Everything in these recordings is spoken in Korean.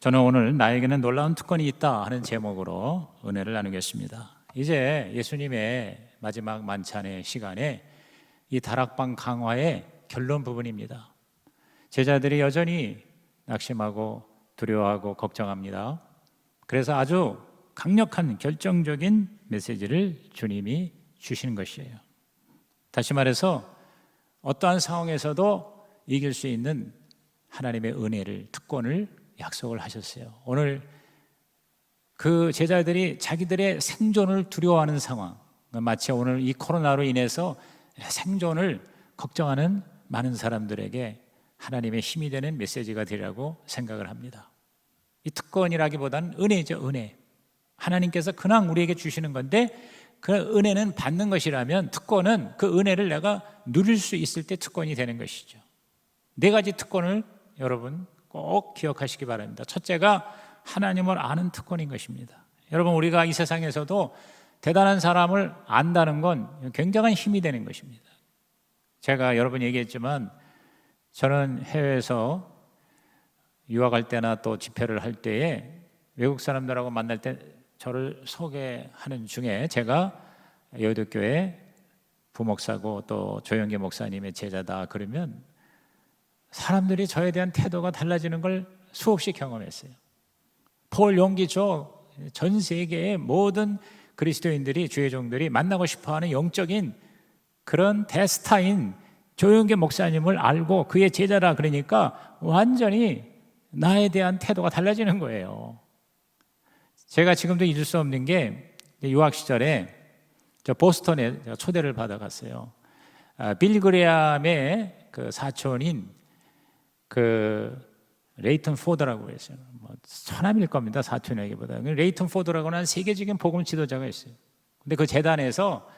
저는 오늘 나에게는 놀라운 특권이 있다 하는 제목으로 은혜를 나누겠습니다. 이제 예수님의 마지막 만찬의 시간에 이 다락방 강화의 결론 부분입니다. 제자들이 여전히 낙심하고 두려워하고 걱정합니다. 그래서 아주 강력한 결정적인 메시지를 주님이 주시는 것이에요. 다시 말해서 어떠한 상황에서도 이길 수 있는 하나님의 은혜를, 특권을 약속을 하셨어요. 오늘 그 제자들이 자기들의 생존을 두려워하는 상황, 마치 오늘 이 코로나로 인해서 생존을 걱정하는 많은 사람들에게 하나님의 힘이 되는 메시지가 되리라고 생각을 합니다. 이 특권이라기보다는 은혜죠, 은혜. 하나님께서 그냥 우리에게 주시는 건데 그 은혜는 받는 것이라면 특권은 그 은혜를 내가 누릴 수 있을 때 특권이 되는 것이죠. 네 가지 특권을 여러분 꼭 기억하시기 바랍니다. 첫째가 하나님을 아는 특권인 것입니다. 여러분, 우리가 이 세상에서도 대단한 사람을 안다는 건 굉장한 힘이 되는 것입니다. 제가 여러 번 얘기했지만 저는 해외에서 유학할 때나 또 집회를 할 때에 외국 사람들하고 만날 때 저를 소개하는 중에 제가 여의도교회 부목사고 또 조영계 목사님의 제자다 그러면 사람들이 저에 대한 태도가 달라지는 걸 수없이 경험했어요. 볼 용기 줘. 전 세계의 모든 그리스도인들이, 주의 종들이 만나고 싶어하는 영적인 그런 대스타인 조영계 목사님을 알고 그의 제자라 그러니까 완전히 나에 대한 태도가 달라지는 거예요. 제가 지금도 잊을 수 없는 게 유학 시절에 저 보스턴에 초대를 받아갔어요. 빌그레암의 그 사촌인 그 레이턴 포드라고 했어요. 뭐 천함일 겁니다, 사촌에게보다. 레이턴 포드라고는 한 세계적인 복음 지도자가 있어요. 근데 그 재단에서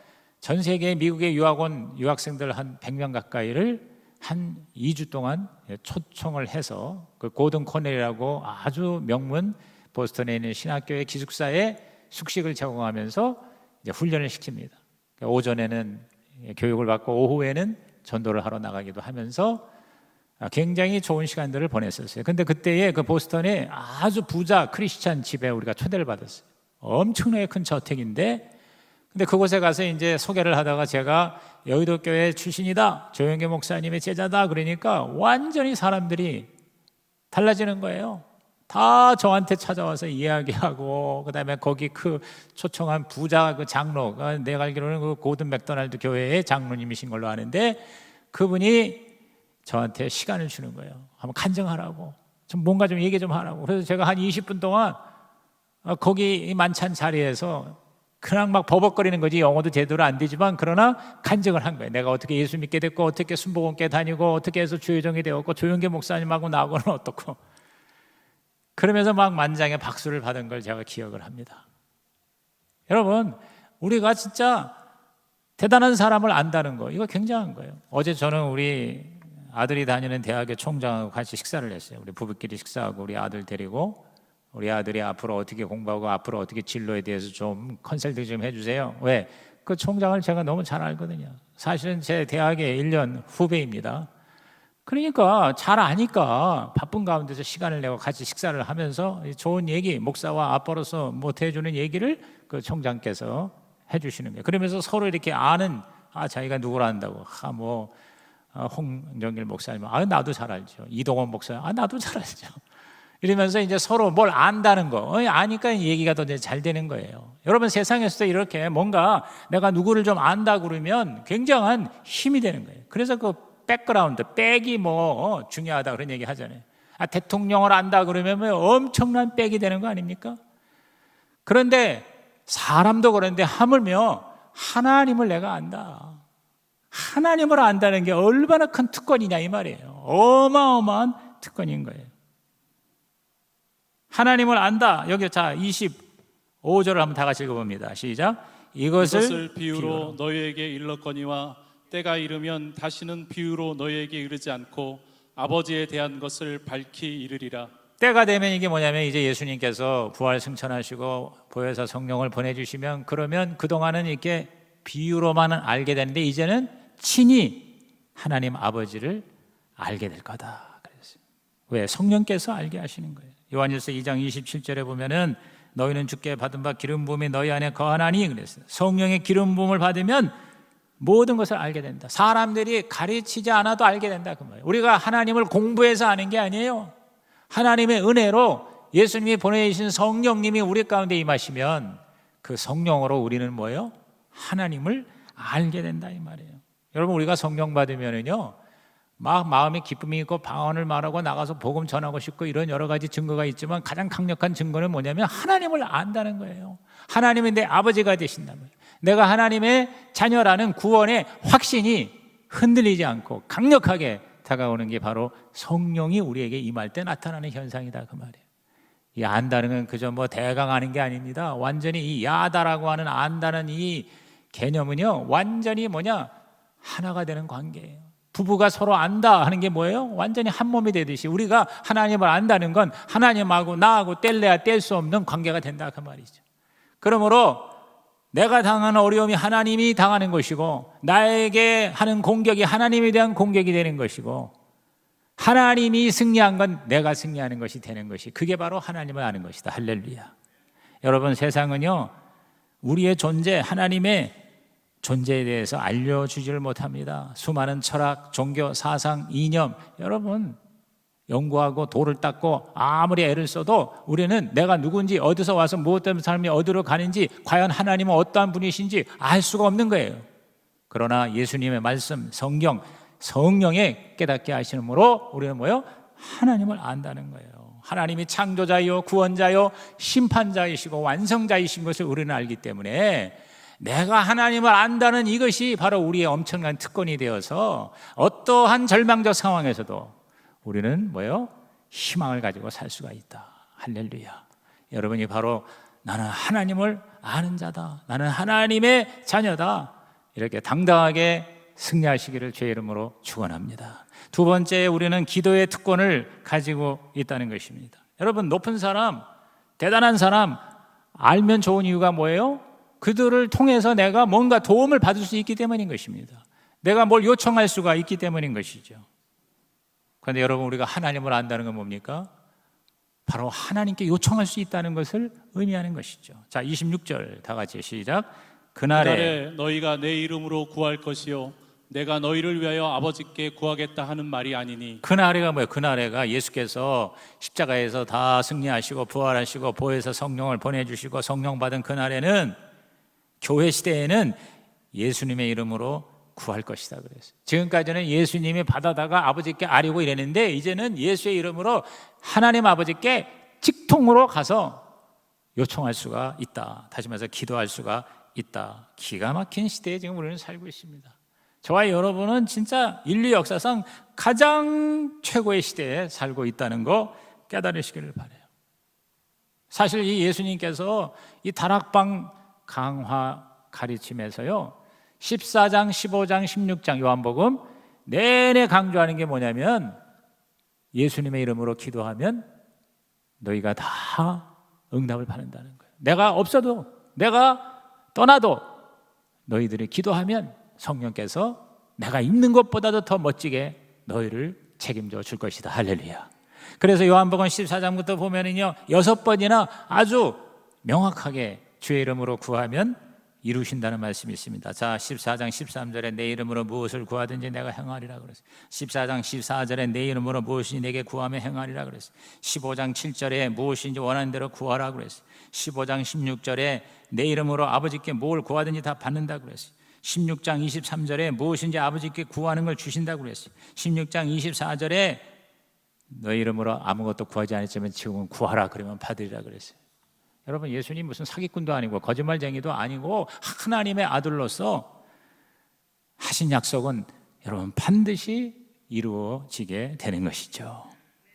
전 세계 미국의 유학생들 한 100명 가까이를 한 2주 동안 초청을 해서 그 고든 코넬이라고 아주 명문 보스턴에 있는 신학교의 기숙사에 숙식을 제공하면서 이제 훈련을 시킵니다. 오전에는 교육을 받고 오후에는 전도를 하러 나가기도 하면서 굉장히 좋은 시간들을 보냈었어요. 근데 그때에 그 보스턴에 아주 부자 크리스찬 집에 우리가 초대를 받았어요. 엄청나게 큰 저택인데, 근데 그곳에 가서 이제 소개를 하다가 제가 여의도 교회 출신이다, 조영계 목사님의 제자다 그러니까 완전히 사람들이 달라지는 거예요. 다 저한테 찾아와서 이야기하고, 그다음에 거기 그 초청한 부자 그 장로가 내가 알기로는 그 고든 맥도날드 교회의 장로님이신 걸로 아는데 그분이 저한테 시간을 주는 거예요. 한번 간증하라고, 좀 뭔가 좀 얘기 좀 하라고. 그래서 제가 한 20분 동안 거기 만찬 자리에서 그냥 막 버벅거리는 거지. 영어도 제대로 안 되지만 그러나 간증을 한 거예요. 내가 어떻게 예수 믿게 됐고, 어떻게 순복음교회 다니고, 어떻게 해서 주의종이 되었고, 조영계 목사님하고 나하고는 어떻고, 그러면서 막 만장의 박수를 받은 걸 제가 기억을 합니다. 여러분, 우리가 진짜 대단한 사람을 안다는 거, 이거 굉장한 거예요. 어제 저는 우리 아들이 다니는 대학의 총장하고 같이 식사를 했어요. 우리 부부끼리 식사하고 우리 아들 데리고, 우리 아들이 앞으로 어떻게 공부하고 앞으로 어떻게 진로에 대해서 좀 컨설팅 좀 해주세요. 왜? 그 총장을 제가 너무 잘 알거든요. 사실은 제 대학의 1년 후배입니다. 그러니까 잘 아니까 바쁜 가운데서 시간을 내고 같이 식사를 하면서 좋은 얘기, 목사와 아빠로서 못 해주는 얘기를 그 총장께서 해주시는 거예요. 그러면서 서로 이렇게 아는, 자기가 누구를 안다고, 홍정길 목사님, 나도 잘 알죠. 이동원 목사님, 나도 잘 알죠. 이러면서 이제 서로 뭘 안다는 거, 아니까 얘기가 더 잘 되는 거예요. 여러분, 세상에서도 이렇게 뭔가 내가 누구를 좀 안다 그러면 굉장한 힘이 되는 거예요. 그래서 그 백그라운드, 백이 뭐 중요하다 그런 얘기 하잖아요. 대통령을 안다 그러면 뭐 엄청난 백이 되는 거 아닙니까? 그런데 사람도 그런데 하물며 하나님을 내가 안다. 하나님을 안다는 게 얼마나 큰 특권이냐 이 말이에요. 어마어마한 특권인 거예요. 하나님을 안다. 여기 자 25절을 한번 다 같이 읽어봅니다. 시작. 이것을 비유로 너희에게 일렀거니와 때가 이르면 다시는 비유로 너희에게 이르지 않고 아버지에 대한 것을 밝히 이르리라. 때가 되면 이게 뭐냐면 이제 예수님께서 부활 승천하시고 보혜사 성령을 보내주시면 그러면 그동안은 이렇게 비유로만 알게 되는데 이제는 친히 하나님 아버지를 알게 될 거다 그랬어요. 왜? 성령께서 알게 하시는 거예요. 요한일서 2장 27절에 보면은 너희는 주께 받은 바 기름 부음이 너희 안에 거하나니 그랬어요. 성령의 기름 부음을 받으면 모든 것을 알게 된다. 사람들이 가르치지 않아도 알게 된다 그 말이에요. 우리가 하나님을 공부해서 아는 게 아니에요. 하나님의 은혜로 예수님이 보내주신 성령님이 우리 가운데 임하시면 그 성령으로 우리는 뭐예요? 하나님을 알게 된다 이 말이에요. 여러분 우리가 성령 받으면은요 막 마음에 기쁨이 있고 방언을 말하고 나가서 복음 전하고 싶고 이런 여러 가지 증거가 있지만 가장 강력한 증거는 뭐냐면 하나님을 안다는 거예요. 하나님이 내 아버지가 되신다는 거예요. 내가 하나님의 자녀라는 구원의 확신이 흔들리지 않고 강력하게 다가오는 게 바로 성령이 우리에게 임할 때 나타나는 현상이다 그 말이에요. 이 안다는 건 그저 뭐 대강 아는 게 아닙니다. 완전히 이 야다라고 하는 안다는 이 개념은요 완전히 뭐냐 하나가 되는 관계예요. 부부가 서로 안다 하는 게 뭐예요? 완전히 한 몸이 되듯이 우리가 하나님을 안다는 건 하나님하고 나하고 뗄래야 뗄 수 없는 관계가 된다 그 말이죠. 그러므로 내가 당하는 어려움이 하나님이 당하는 것이고 나에게 하는 공격이 하나님에 대한 공격이 되는 것이고 하나님이 승리한 건 내가 승리하는 것이 되는 것이 그게 바로 하나님을 아는 것이다. 할렐루야. 여러분 세상은요 우리의 존재 하나님의 존재에 대해서 알려주지를 못합니다. 수많은 철학, 종교, 사상, 이념 여러분 연구하고 돌을 닦고 아무리 애를 써도 우리는 내가 누군지 어디서 와서 무엇 때문에 삶이 어디로 가는지 과연 하나님은 어떠한 분이신지 알 수가 없는 거예요. 그러나 예수님의 말씀, 성경, 성령에 깨닫게 하시므로 우리는 뭐예요? 하나님을 안다는 거예요. 하나님이 창조자요 구원자요 심판자이시고 완성자이신 것을 우리는 알기 때문에 내가 하나님을 안다는 이것이 바로 우리의 엄청난 특권이 되어서 어떠한 절망적 상황에서도 우리는 뭐예요? 희망을 가지고 살 수가 있다. 할렐루야. 여러분이 바로 나는 하나님을 아는 자다. 나는 하나님의 자녀다. 이렇게 당당하게 승리하시기를 주의 이름으로 축원합니다. 두 번째 우리는 기도의 특권을 가지고 있다는 것입니다. 여러분 높은 사람, 대단한 사람 알면 좋은 이유가 뭐예요? 그들을 통해서 내가 뭔가 도움을 받을 수 있기 때문인 것입니다. 내가 뭘 요청할 수가 있기 때문인 것이죠. 그런데 여러분 우리가 하나님을 안다는 건 뭡니까? 바로 하나님께 요청할 수 있다는 것을 의미하는 것이죠. 자 26절 다 같이 시작. 그날에 너희가 내 이름으로 구할 것이요 내가 너희를 위하여 아버지께 구하겠다 하는 말이 아니니. 그날에가 뭐예요? 그날에가 예수께서 십자가에서 다 승리하시고 부활하시고 보혜사 성령을 보내주시고 성령 받은 그날에는 교회 시대에는 예수님의 이름으로 구할 것이다 그랬어요. 지금까지는 예수님이 받아다가 아버지께 아뢰고 이랬는데 이제는 예수의 이름으로 하나님 아버지께 직통으로 가서 요청할 수가 있다. 다시 말해서 기도할 수가 있다. 기가 막힌 시대에 지금 우리는 살고 있습니다. 저와 여러분은 진짜 인류 역사상 가장 최고의 시대에 살고 있다는 거 깨달으시기를 바라요. 사실 이 예수님께서 이 다락방 강화 가르침에서요 14장, 15장, 16장 요한복음 내내 강조하는 게 뭐냐면 예수님의 이름으로 기도하면 너희가 다 응답을 받는다는 거예요. 내가 없어도 내가 떠나도 너희들이 기도하면 성령께서 내가 있는 것보다도 더 멋지게 너희를 책임져 줄 것이다. 할렐루야. 그래서 요한복음 14장부터 보면은요 6번이나 아주 명확하게 주의 이름으로 구하면 이루신다는 말씀이 있습니다. 자 14장 13절에 내 이름으로 무엇을 구하든지 내가 행하리라 그랬어요. 14장 14절에 내 이름으로 무엇이 내게 구하면 행하리라 그랬어요. 15장 7절에 무엇인지 원하는 대로 구하라 그랬어요. 15장 16절에 내 이름으로 아버지께 뭘 구하든지 다 받는다 그랬어요. 16장 23절에 무엇인지 아버지께 구하는 걸 주신다고 그랬어요. 16장 24절에 너희 이름으로 아무것도 구하지 않았지만 지금은 구하라 그러면 받으리라 그랬어요. 여러분 예수님 무슨 사기꾼도 아니고 거짓말쟁이도 아니고 하나님의 아들로서 하신 약속은 여러분 반드시 이루어지게 되는 것이죠.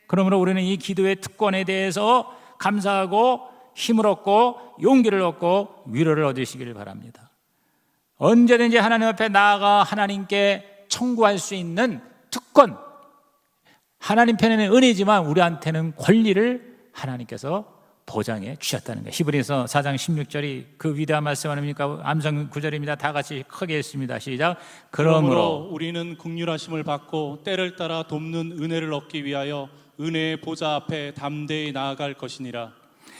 그러므로 우리는 이 기도의 특권에 대해서 감사하고 힘을 얻고 용기를 얻고 위로를 얻으시기를 바랍니다. 언제든지 하나님 앞에 나아가 하나님께 청구할 수 있는 특권, 하나님 편에는 은혜지만 우리한테는 권리를 하나님께서 보장해 주셨다는 거예요. 히브리서 4장 16절이 그 위대한 말씀 아닙니까? 암송 9절입니다. 다 같이 크게 했습니다. 시작. 그러므로 우리는 긍휼하심을 받고 때를 따라 돕는 은혜를 얻기 위하여 은혜의 보좌 앞에 담대히 나아갈 것이니라.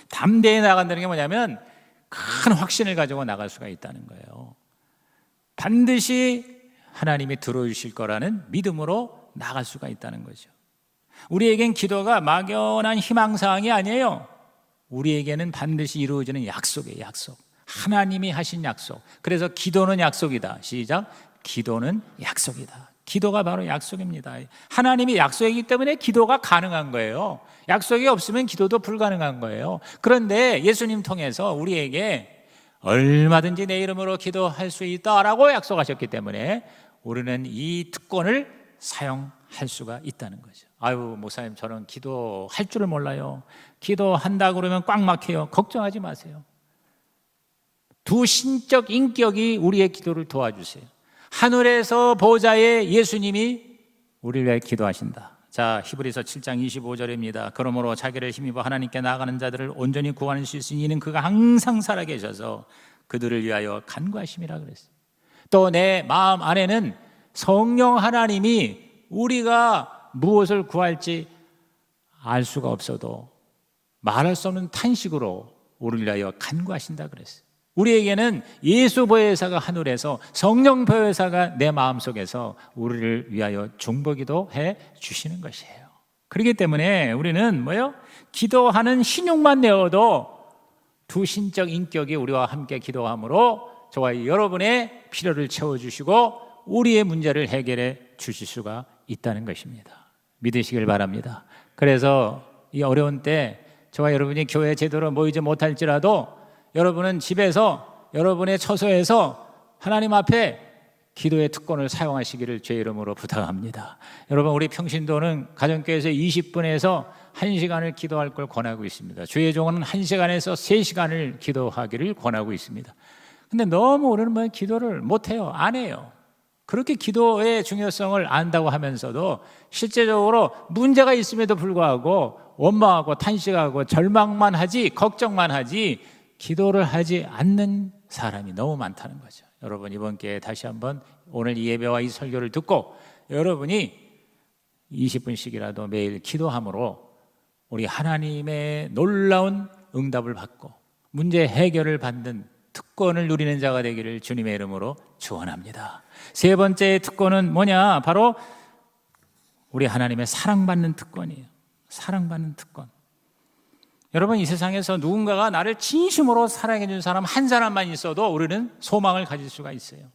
담대히 나간다는 게 뭐냐면 큰 확신을 가지고 나갈 수가 있다는 거예요. 반드시 하나님이 들어주실 거라는 믿음으로 나갈 수가 있다는 거죠. 우리에겐 기도가 막연한 희망사항이 아니에요. 우리에게는 반드시 이루어지는 약속이에요. 약속. 하나님이 하신 약속. 그래서 기도는 약속이다. 시작. 기도는 약속이다. 기도가 바로 약속입니다. 하나님이 약속이기 때문에 기도가 가능한 거예요. 약속이 없으면 기도도 불가능한 거예요. 그런데 예수님 통해서 우리에게 얼마든지 내 이름으로 기도할 수 있다라고 약속하셨기 때문에 우리는 이 특권을 사용할 수가 있다는 거죠. 아유, 목사님, 저는 기도할 줄을 몰라요. 기도한다 그러면 꽉 막혀요. 걱정하지 마세요. 두 신적 인격이 우리의 기도를 도와주세요. 하늘에서 보좌에 예수님이 우리를 위해 기도하신다. 자, 히브리서 7장 25절입니다. 그러므로 자기를 힘입어 하나님께 나아가는 자들을 온전히 구하는 수 있으니 이는 그가 항상 살아계셔서 그들을 위하여 간구하심이라 그랬어요. 또 내 마음 안에는 성령 하나님이 우리가 무엇을 구할지 알 수가 없어도 말할 수 없는 탄식으로 우리를 위하여 간구하신다 그랬어요. 우리에게는 예수 보혜사가 하늘에서, 성령 보혜사가 내 마음속에서 우리를 위하여 중보기도 해 주시는 것이에요. 그렇기 때문에 우리는 뭐예요? 기도하는 신용만 내어도 두 신적 인격이 우리와 함께 기도함으로 저와 여러분의 필요를 채워주시고 우리의 문제를 해결해 주실 수가 있다는 것입니다. 믿으시길 바랍니다. 그래서 이 어려운 때 저와 여러분이 교회에 제대로 모이지 못할지라도 여러분은 집에서, 여러분의 처소에서 하나님 앞에 기도의 특권을 사용하시기를 주의 이름으로 부탁합니다. 여러분, 우리 평신도는 가정교회에서 20분에서 1시간을 기도할 걸 권하고 있습니다. 주의 종은 1시간에서 3시간을 기도하기를 권하고 있습니다. 근데 너무 우리는 뭐 기도를 못해요. 안 해요. 그렇게 기도의 중요성을 안다고 하면서도 실제적으로 문제가 있음에도 불구하고 원망하고 탄식하고 절망만 하지, 걱정만 하지 기도를 하지 않는 사람이 너무 많다는 거죠. 여러분, 이번 기회에 다시 한번 오늘 이 예배와 이 설교를 듣고 여러분이 20분씩이라도 매일 기도함으로 우리 하나님의 놀라운 응답을 받고 문제 해결을 받는 특권을 누리는 자가 되기를 주님의 이름으로 축원합니다. 세 번째 특권은 뭐냐? 바로 우리 하나님의 사랑받는 특권이에요. 사랑받는 특권. 여러분, 이 세상에서 누군가가 나를 진심으로 사랑해 준 사람 한 사람만 있어도 우리는 소망을 가질 수가 있어요.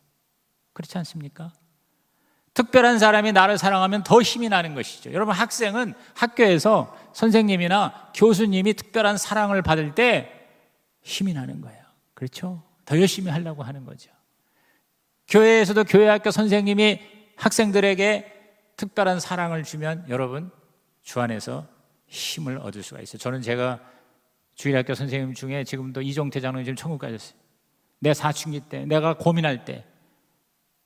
그렇지 않습니까? 특별한 사람이 나를 사랑하면 더 힘이 나는 것이죠. 여러분, 학생은 학교에서 선생님이나 교수님이 특별한 사랑을 받을 때 힘이 나는 거예요. 그렇죠? 더 열심히 하려고 하는 거죠. 교회에서도 교회학교 선생님이 학생들에게 특별한 사랑을 주면 여러분, 주 안에서 힘을 얻을 수가 있어요. 저는 제가 주일학교 선생님 중에 지금도 이종태 장로님 지금 천국 가셨어요. 내 사춘기 때, 내가 고민할 때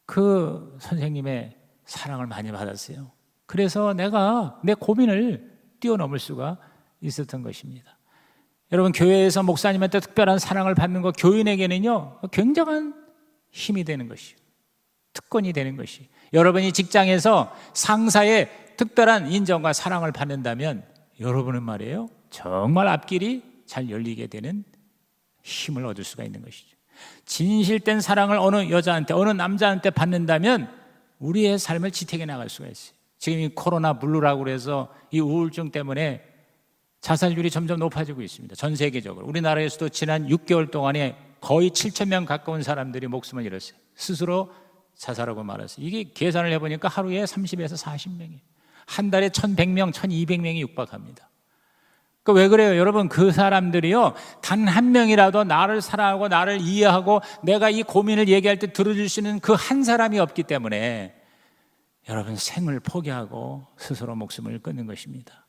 그 선생님의 사랑을 많이 받았어요. 그래서 내가 내 고민을 뛰어넘을 수가 있었던 것입니다. 여러분, 교회에서 목사님한테 특별한 사랑을 받는 것, 교인에게는요 굉장한 힘이 되는 것이요, 특권이 되는 것이. 여러분이 직장에서 상사의 특별한 인정과 사랑을 받는다면 여러분은 말이에요 정말 앞길이 잘 열리게 되는 힘을 얻을 수가 있는 것이죠. 진실된 사랑을 어느 여자한테, 어느 남자한테 받는다면 우리의 삶을 지탱해 나갈 수가 있어요. 지금 이 코로나 블루라고 그래서 이 우울증 때문에 자살률이 점점 높아지고 있습니다. 전 세계적으로. 우리나라에서도 지난 6개월 동안에 거의 7,000명 가까운 사람들이 목숨을 잃었어요. 스스로 자살하고 말았어요. 이게 계산을 해보니까 하루에 30에서 40명이에요. 한 달에 1,100명, 1,200명이 육박합니다. 왜 그래요? 여러분, 그 사람들이요 단 한 명이라도 나를 사랑하고 나를 이해하고 내가 이 고민을 얘기할 때 들어줄 수 있는 그 한 사람이 없기 때문에 여러분, 생을 포기하고 스스로 목숨을 끊는 것입니다.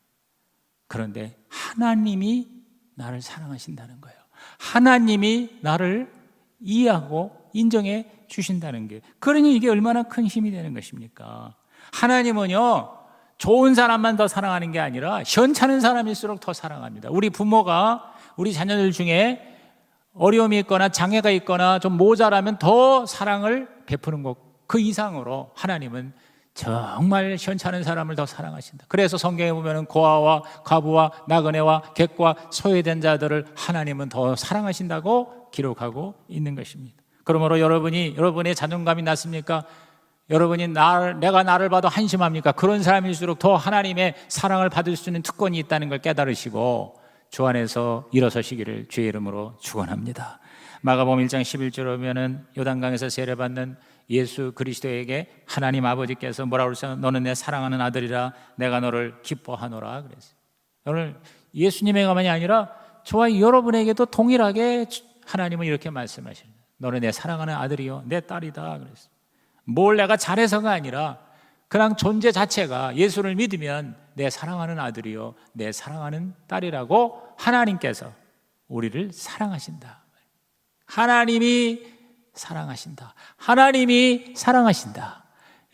그런데 하나님이 나를 사랑하신다는 거예요. 하나님이 나를 이해하고 인정해 주신다는 게, 그러니 이게 얼마나 큰 힘이 되는 것입니까? 하나님은요 좋은 사람만 더 사랑하는 게 아니라 현찮은 사람일수록 더 사랑합니다. 우리 부모가 우리 자녀들 중에 어려움이 있거나 장애가 있거나 좀 모자라면 더 사랑을 베푸는 것, 그 이상으로 하나님은 정말 현찮은 사람을 더 사랑하신다. 그래서 성경에 보면 고아와 과부와 나그네와 객과 소외된 자들을 하나님은 더 사랑하신다고 기록하고 있는 것입니다. 그러므로 여러분의 자존감이 낮습니까? 여러분이 내가 나를 봐도 한심합니까? 그런 사람일수록 더 하나님의 사랑을 받을 수 있는 특권이 있다는 걸 깨달으시고 주 안에서 일어서시기를 주의 이름으로 축원합니다. 마가복음 1장 11절에 보면은 요단강에서 세례받는 예수 그리스도에게 하나님 아버지께서 뭐라고 그러세요? 너는 내 사랑하는 아들이라 내가 너를 기뻐하노라 그랬어요. 오늘 예수님에게만이 아니라 저와 여러분에게도 동일하게 하나님은 이렇게 말씀하십니다. 너는 내 사랑하는 아들이요 내 딸이다 그랬어요. 뭘 내가 잘해서가 아니라 그냥 존재 자체가 예수를 믿으면 내 사랑하는 아들이요 내 사랑하는 딸이라고 하나님께서 우리를 사랑하신다. 하나님이 사랑하신다. 하나님이 사랑하신다.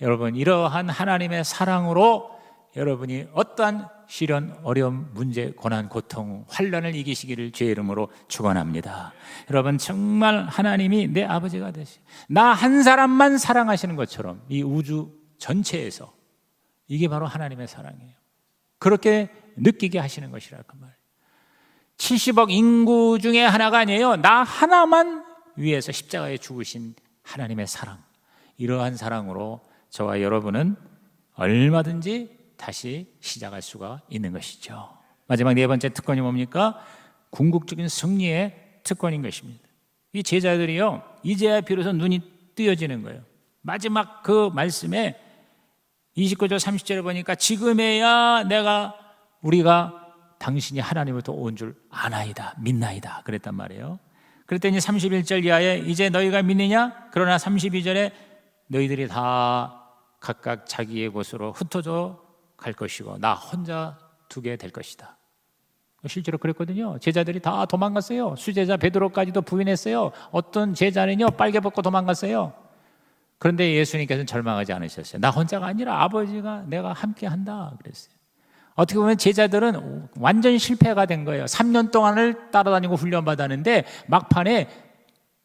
여러분, 이러한 하나님의 사랑으로 여러분이 어떠한 시련, 어려움, 문제, 고난, 고통, 환난을 이기시기를 주의 이름으로 축원합니다. 여러분, 정말 하나님이 내 아버지가 되시. 나 한 사람만 사랑하시는 것처럼 이 우주 전체에서 이게 바로 하나님의 사랑이에요. 그렇게 느끼게 하시는 것이라 그 말이에요. 70억 인구 중에 하나가 아니에요. 나 하나만 위해서 십자가에 죽으신 하나님의 사랑, 이러한 사랑으로 저와 여러분은 얼마든지 다시 시작할 수가 있는 것이죠. 마지막 네 번째 특권이 뭡니까? 궁극적인 승리의 특권인 것입니다. 이 제자들이요, 이제야 비로소 눈이 뜨여지는 거예요. 마지막 그 말씀에 29절 30절에 보니까 지금에야 우리가 당신이 하나님으로부터 온 줄 아나이다, 믿나이다 그랬단 말이에요. 그랬더니 31절 이하에 이제 너희가 믿느냐? 그러나 32절에 너희들이 다 각각 자기의 곳으로 흩어져 갈 것이고 나 혼자 두게 될 것이다. 실제로 그랬거든요. 제자들이 다 도망갔어요. 수제자 베드로까지도 부인했어요. 어떤 제자는요 빨개 벗고 도망갔어요. 그런데 예수님께서는 절망하지 않으셨어요. 나 혼자가 아니라 아버지가 내가 함께 한다 그랬어요. 어떻게 보면 제자들은 완전 실패가 된 거예요. 3년 동안을 따라다니고 훈련받았는데 막판에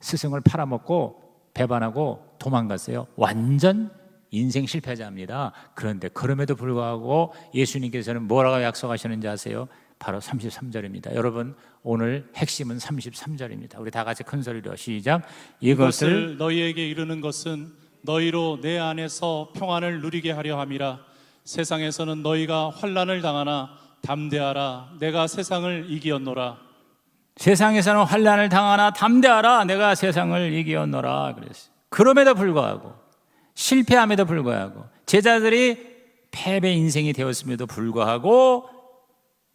스승을 팔아먹고 배반하고 도망갔어요. 완전 인생 실패자입니다. 그런데 그럼에도 불구하고 예수님께서는 뭐라고 약속하시는지 아세요? 바로 33절입니다. 여러분, 오늘 핵심은 33절입니다. 우리 다 같이 큰 소리로 시작. 이것을 너희에게 이르는 것은 너희로 내 안에서 평안을 누리게 하려 함이라. 세상에서는 너희가 환난을 당하나 담대하라. 내가 세상을 이기었노라. 세상에서는 환난을 당하나 담대하라. 내가 세상을 이기었노라 그랬어요. 그럼에도 불구하고 실패함에도 불구하고 제자들이 패배 인생이 되었음에도 불구하고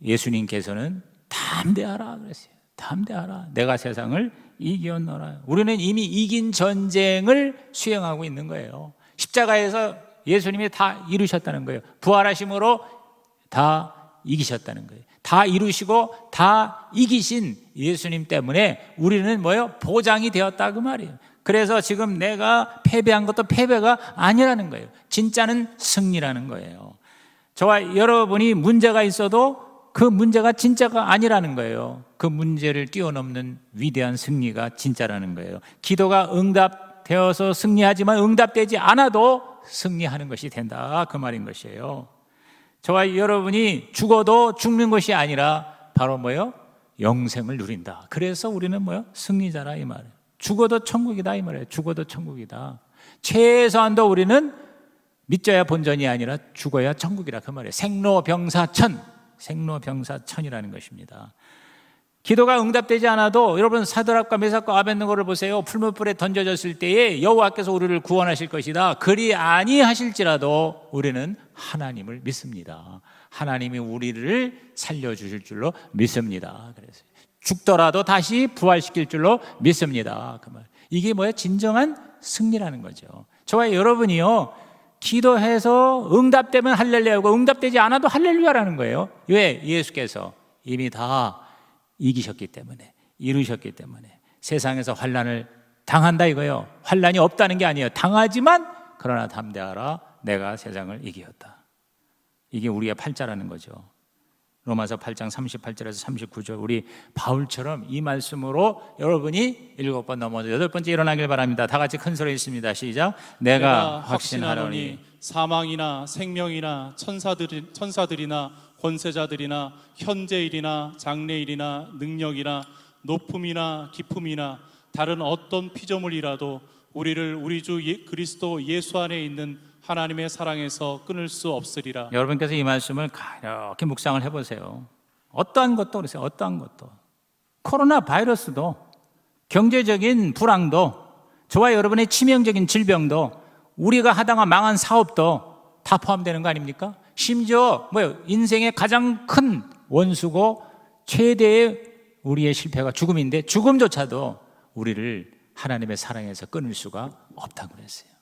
예수님께서는 담대하라 그랬어요. 담대하라. 내가 세상을 이기었노라. 우리는 이미 이긴 전쟁을 수행하고 있는 거예요. 십자가에서 예수님이 다 이루셨다는 거예요. 부활하심으로 다 이기셨다는 거예요. 다 이루시고 다 이기신 예수님 때문에 우리는 뭐예요? 보장이 되었다 그 말이에요. 그래서 지금 내가 패배한 것도 패배가 아니라는 거예요. 진짜는 승리라는 거예요. 저와 여러분이 문제가 있어도 그 문제가 진짜가 아니라는 거예요. 그 문제를 뛰어넘는 위대한 승리가 진짜라는 거예요. 기도가 응답되어서 승리하지만 응답되지 않아도 승리하는 것이 된다 그 말인 것이에요. 저와 여러분이 죽어도 죽는 것이 아니라 바로 뭐예요? 영생을 누린다. 그래서 우리는 뭐예요? 승리자라 이 말이에요. 죽어도 천국이다 이 말이에요. 죽어도 천국이다. 최소한도 우리는 믿져야 본전이 아니라 죽어야 천국이라 그 말이에요. 생로병사천, 생로병사천이라는 것입니다. 기도가 응답되지 않아도 여러분 사드락과 메삭과 아벳느고를 보세요. 풀무불에 던져졌을 때에 여호와께서 우리를 구원하실 것이다. 그리 아니하실지라도 우리는 하나님을 믿습니다. 하나님이 우리를 살려주실 줄로 믿습니다. 그래서 죽더라도 다시 부활시킬 줄로 믿습니다. 그 말. 이게 뭐야? 진정한 승리라는 거죠. 저와 여러분이요 기도해서 응답되면 할렐루야고 응답되지 않아도 할렐루야라는 거예요. 왜? 예수께서 이미 다 이기셨기 때문에, 이루셨기 때문에 세상에서 환난을 당한다 이거예요. 환난이 없다는 게 아니에요. 당하지만 그러나 담대하라. 내가 세상을 이기었다. 이게 우리의 팔자라는 거죠. 로마서 8장 38절에서 39절 우리 바울처럼 이 말씀으로 여러분이 7번 넘어져 8번째 일어나길 바랍니다. 다 같이 큰 소리 있습니다. 시작. 내가 확신하노니 사망이나 생명이나 천사들이나 권세자들이나 현재일이나 장래일이나 능력이나 높음이나 깊음이나 다른 어떤 피조물이라도 우리를 우리 주 그리스도 예수 안에 있는 하나님의 사랑에서 끊을 수 없으리라. 여러분께서 이 말씀을 이렇게 묵상을 해보세요. 어떠한 것도 그러세요. 어떠한 것도 코로나 바이러스도 경제적인 불황도 저와 여러분의 치명적인 질병도 우리가 하다가 망한 사업도 다 포함되는 거 아닙니까? 심지어 인생의 가장 큰 원수고 최대의 우리의 실패가 죽음인데 죽음조차도 우리를 하나님의 사랑에서 끊을 수가 없다고 그랬어요.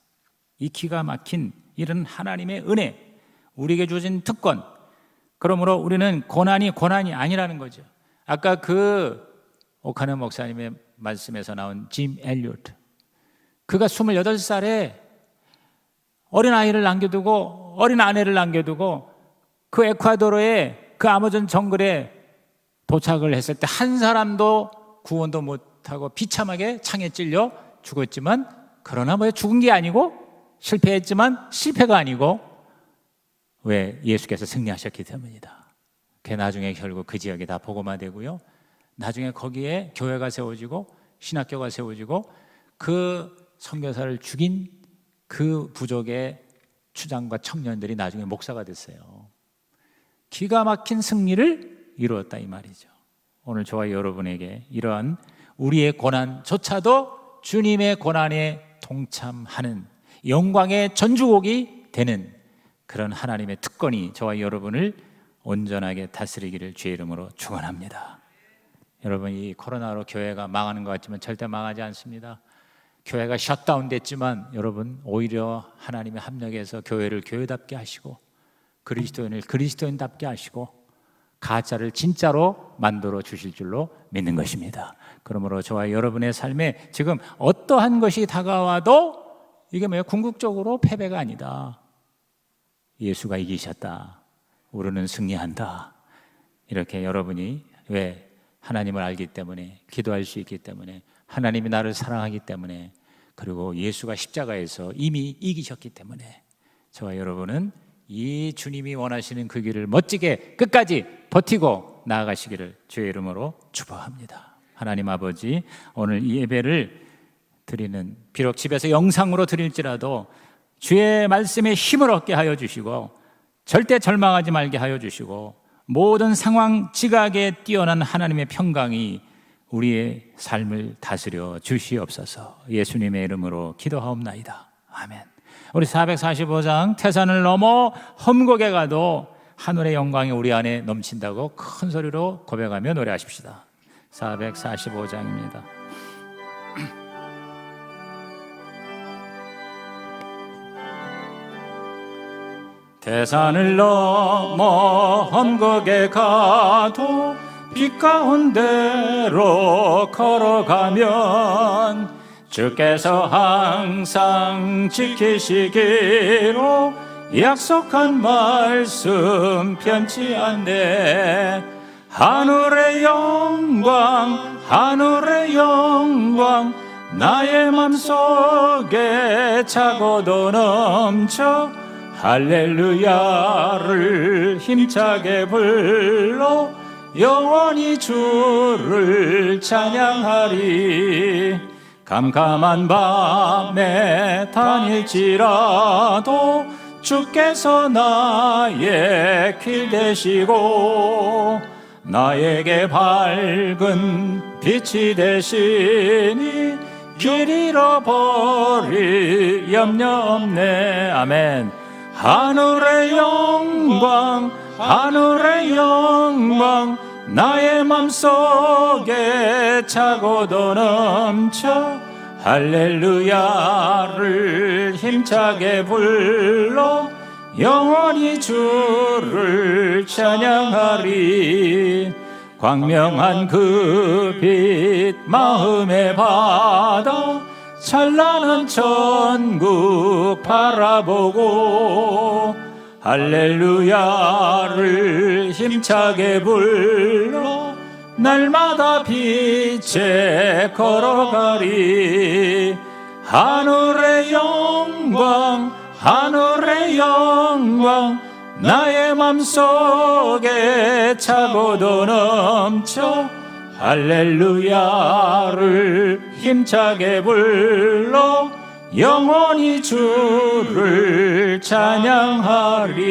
이 기가 막힌 이런 하나님의 은혜, 우리에게 주어진 특권. 그러므로 우리는 고난이 아니라는 거죠. 아까 그 오카너 목사님의 말씀에서 나온 짐 엘리어트, 그가 28살에 어린 아이를 남겨두고 어린 아내를 남겨두고 그 에콰도르의 그 아마존 정글에 도착을 했을 때 한 사람도 구원도 못하고 비참하게 창에 찔려 죽었지만, 그러나 죽은 게 아니고 실패했지만 실패가 아니고 왜 예수께서 승리하셨기 때문이다. 그 나중에 결국 그 지역이 다 복음화되고요. 나중에 거기에 교회가 세워지고 신학교가 세워지고 그 선교사를 죽인 그 부족의 추장과 청년들이 나중에 목사가 됐어요. 기가 막힌 승리를 이루었다 이 말이죠. 오늘 저와 여러분에게 이러한 우리의 고난조차도 주님의 고난에 동참하는 영광의 전주곡이 되는 그런 하나님의 특권이 저와 여러분을 온전하게 다스리기를 주의 이름으로 축원합니다. 여러분, 이 코로나로 교회가 망하는 것 같지만 절대 망하지 않습니다. 교회가 셧다운 됐지만 여러분, 오히려 하나님의 합력해서 교회를 교회답게 하시고 그리스도인을 그리스도인답게 하시고 가짜를 진짜로 만들어 주실 줄로 믿는 것입니다. 그러므로 저와 여러분의 삶에 지금 어떠한 것이 다가와도 이게 궁극적으로 패배가 아니다. 예수가 이기셨다. 우리는 승리한다. 이렇게 여러분이 왜 하나님을 알기 때문에, 기도할 수 있기 때문에, 하나님이 나를 사랑하기 때문에, 그리고 예수가 십자가에서 이미 이기셨기 때문에 저와 여러분은 이 주님이 원하시는 그 길을 멋지게 끝까지 버티고 나아가시기를 주의 이름으로 축복합니다. 하나님 아버지, 오늘 이 예배를 드리는, 비록 집에서 영상으로 드릴지라도 주의 말씀에 힘을 얻게 하여 주시고 절대 절망하지 말게 하여 주시고 모든 상황 지각에 뛰어난 하나님의 평강이 우리의 삶을 다스려 주시옵소서. 예수님의 이름으로 기도하옵나이다. 아멘. 우리 445장 태산을 넘어 험곡에 가도 하늘의 영광이 우리 안에 넘친다고 큰 소리로 고백하며 노래하십시다. 445장입니다. 태산을 넘어 험곡에 가도 빛 가운데로 걸어가면 주께서 항상 지키시기로 약속한 말씀 변치 않네. 하늘의 영광, 하늘의 영광, 나의 맘속에 차고도 넘쳐 할렐루야를 힘차게 불러 영원히 주를 찬양하리. 캄캄한 밤에 다닐지라도 주께서 나의 길 되시고 나에게 밝은 빛이 되시니 길 잃어버릴 염려 없네. 아멘. 하늘의 영광, 하늘의 영광, 나의 맘속에 차고도 넘쳐 할렐루야를 힘차게 불러 영원히 주를 찬양하리. 광명한 그 빛 마음에 받아 찬란한 천국 바라보고 할렐루야를 힘차게 불러 날마다 빛에 걸어가리. 하늘의 영광 하늘의 영광 나의 맘속에 차고도 넘쳐 할렐루야를 힘차게 불러 영원히 주를 찬양하리.